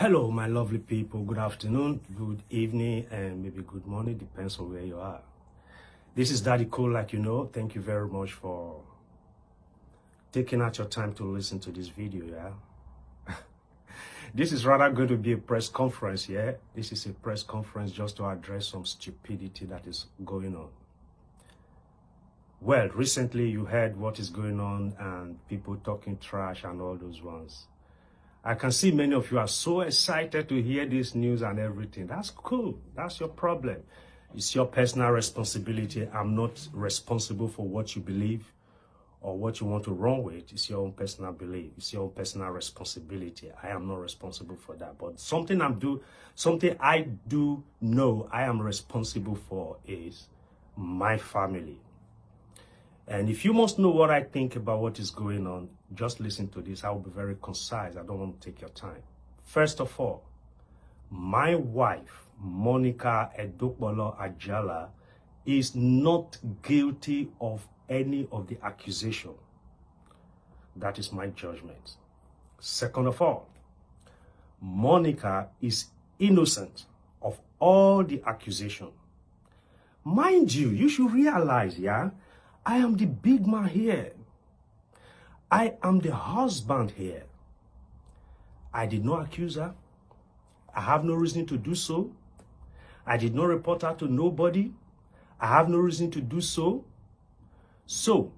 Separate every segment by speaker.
Speaker 1: Hello, my lovely people. Good afternoon, good evening, and maybe good morning. Depends on where you are. This is Daddy Cool, like you know. Thank you very much for taking out your time to listen to this video, yeah? This is rather going to be a press conference, yeah? This is a press conference just to address some stupidity that is going on. Well, recently you heard what is going on and people talking trash and all those ones. I can see many of you are so excited to hear this news and everything. That's cool. That's your problem. It's your personal responsibility. I'm not responsible for what you believe or what you want to run with. It's your own personal belief. It's your own personal responsibility. I am not responsible for that. But something I do know I am responsible for is my family. And if you must know what I think about what is going on, just listen to this. I will be very concise. I don't want to take your time. First of all, my wife, Monica Edokbolo Ajala, is not guilty of any of the accusation. That is my judgment. Second of all, Monica is innocent of all the accusation. Mind you, you should realize, yeah, I am the big man here. I am the husband here. I did not accuse her. I have no reason to do so. I did not report her to nobody. I have no reason to do so. So,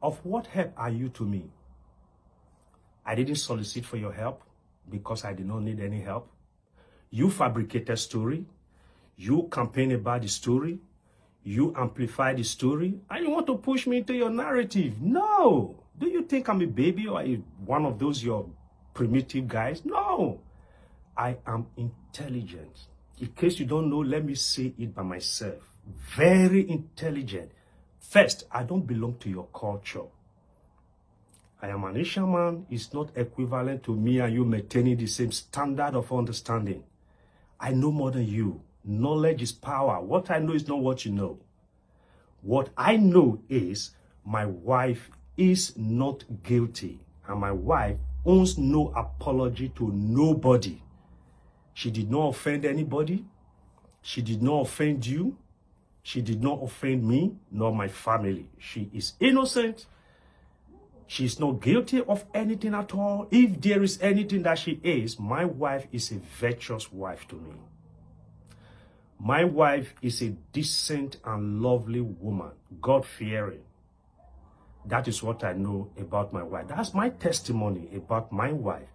Speaker 1: of what help are you to me? I didn't solicit for your help because I did not need any help. You fabricated story. You campaign about the story. You amplify the story and you want to push me into your narrative. No. Do you think I'm a baby or one of those your primitive guys? No. I am intelligent. In case you don't know, let me say it by myself. Very intelligent. First, I don't belong to your culture. I am an Asian man. It's not equivalent to me and you maintaining the same standard of understanding. I know more than you. Knowledge is power. What I know is not what you know. What I know is my wife is not guilty. And my wife owes no apology to nobody. She did not offend anybody. She did not offend you. She did not offend me, nor my family. She is innocent. She is not guilty of anything at all. If there is anything that she is, my wife is a virtuous wife to me. My wife is a decent and lovely woman, God-fearing. That is what I know about my wife. That's my testimony about my wife.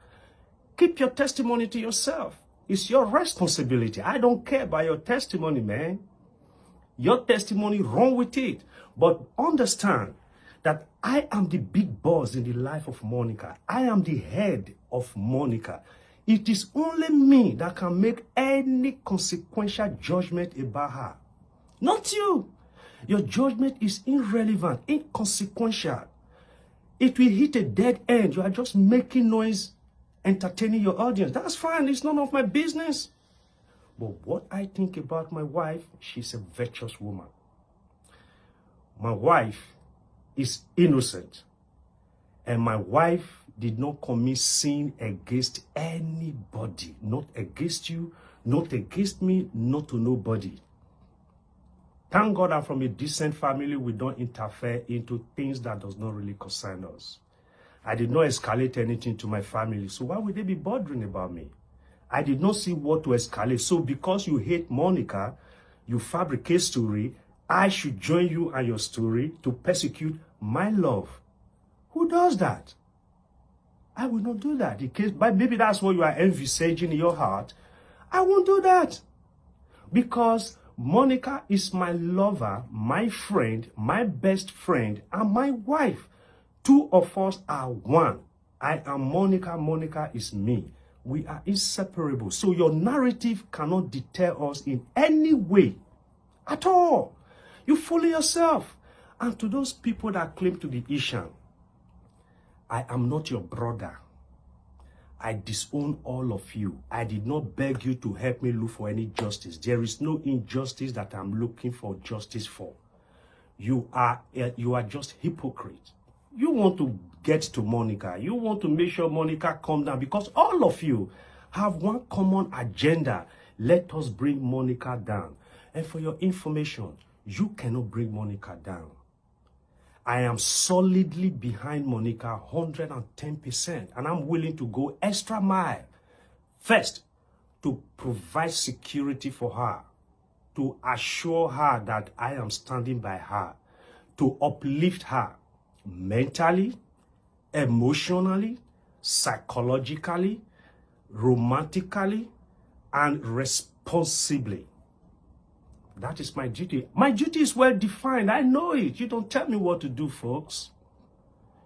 Speaker 1: Keep your testimony to yourself. It's your responsibility. I don't care about your testimony, man. Your testimony, run with it. But understand that I am the big boss in the life of Monica. I am the head of Monica. It is only me that can make any consequential judgment about her. Not you. Your judgment is irrelevant, inconsequential. It will hit a dead end. You are just making noise, entertaining your audience. That's fine. It's none of my business. But what I think about my wife, she's a virtuous woman. My wife is innocent. And my wife did not commit sin against anybody. Not against you, not against me, not to nobody. Thank God I'm from a decent family. We don't interfere into things that does not really concern us. I did not escalate anything to my family. So why would they be bothering about me? I did not see what to escalate. So because you hate Monica, you fabricate story, I should join you and your story to persecute my love. Who does that? I will not do that. In case, but maybe that's what you are envisaging in your heart. I won't do that. Because Monica is my lover, my friend, my best friend, and my wife. Two of us are one. I am Monica, Monica is me. We are inseparable. So your narrative cannot deter us in any way at all. You fool yourself. And to those people that claim to be Esan, I am not your brother. I disown all of you. I did not beg you to help me look for any justice. There is no injustice that I'm looking for justice for. You are just hypocrite. You want to get to Monica. You want to make sure Monica calm down because all of you have one common agenda. Let us bring Monica down. And for your information, you cannot bring Monica down. I am solidly behind Monica 110%, and I'm willing to go extra mile. First, to provide security for her, to assure her that I am standing by her, to uplift her mentally, emotionally, psychologically, romantically, and responsibly. That is my duty. My duty is well defined. I know it. You don't tell me what to do, folks.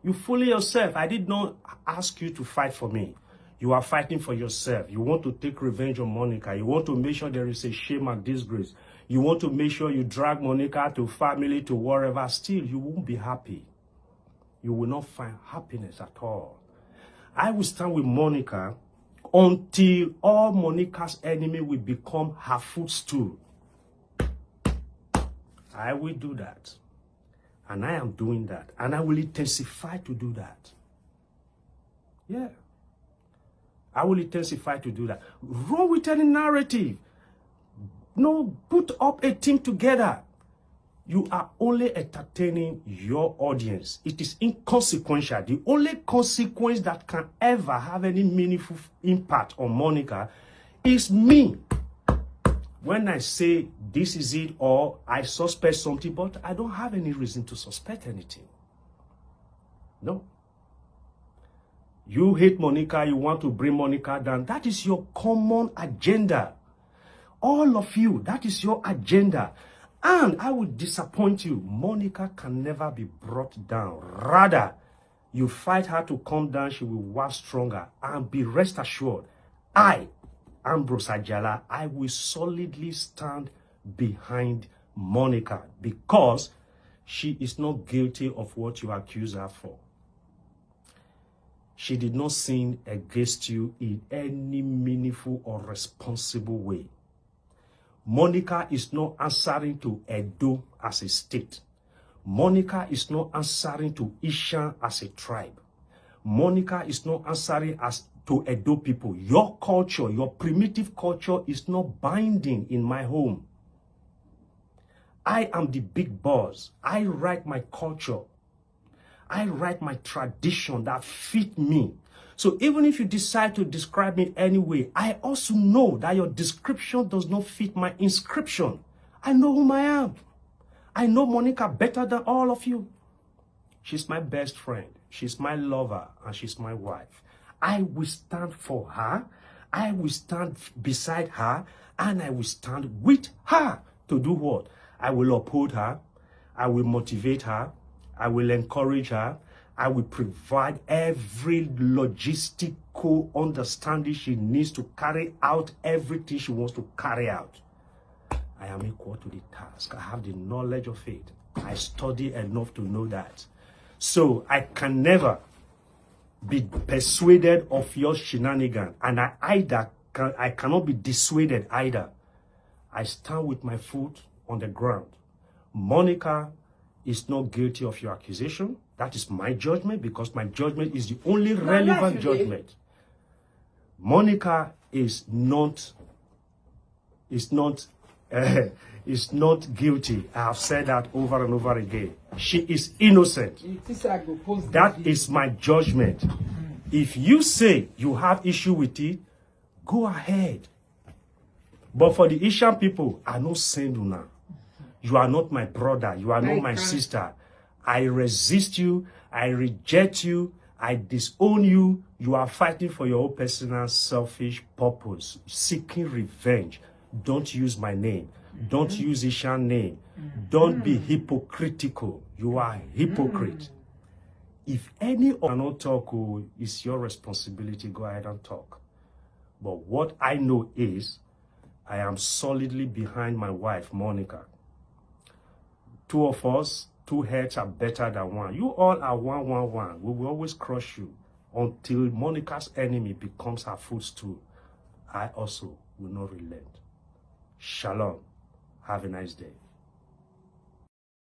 Speaker 1: You fool yourself. I did not ask you to fight for me. You are fighting for yourself. You want to take revenge on Monica. You want to make sure there is a shame and disgrace. You want to make sure you drag Monica to family, to wherever. Still, you won't be happy. You will not find happiness at all. I will stand with Monica until all Monica's enemy will become her footstool. I will do that. And I am doing that. And I will intensify to do that. Yeah. I will intensify to do that. Run with any narrative. No, put up a team together. You are only entertaining your audience. It is inconsequential. The only consequence that can ever have any meaningful impact on Monica is me. When I say this is it or I suspect something, but I don't have any reason to suspect anything. No. You hate Monica, you want to bring Monica down. That is your common agenda. All of you, that is your agenda. And I will disappoint you. Monica can never be brought down. Rather, you fight her to come down, she will wax stronger. And be rest assured, I, Ambrose Ajala, I will solidly stand behind Monica because she is not guilty of what you accuse her for. She did not sin against you in any meaningful or responsible way. Monica is not answering to Edo as a state. Monica is not answering to Esan as a tribe. Monica is not answering to Edo people. Your culture, your primitive culture is not binding in my home. I am the big boss. I write my culture. I write my tradition that fit me. So even if you decide to describe me anyway, I also know that your description does not fit my inscription. I know whom I am. I know Monica better than all of you. She's my best friend. She's my lover and she's my wife. I will stand for her. I will stand beside her and I will stand with her to do what? I will uphold her. I will motivate her. I will encourage her. I will provide every logistical understanding she needs to carry out everything she wants to carry out. I am equal to the task. I have the knowledge of it. I study enough to know that. So I can never be persuaded of your shenanigans. And I cannot be dissuaded either. I stand with my foot on the ground. Monica is not guilty of your accusation. That is my judgment because my judgment is the only relevant judgment. Monica is not guilty. I have said that over and over again. She is innocent. That is my judgment. If you say you have issue with it, go ahead. But for the Esan people, I no send you now. You are not my brother. You are not my sister. I resist you. I reject you. I disown you. You are fighting for your own personal selfish purpose. Seeking revenge. Don't use my name. Don't use Esan's name. Don't be hypocritical. You are a hypocrite. If any cannot talk, it's your responsibility. Go ahead and talk. But what I know is I am solidly behind my wife, Monica. Two of us, two heads are better than one. You all are one. We will always crush you until Monica's enemy becomes her footstool. I also will not relent. Shalom. Have a nice day.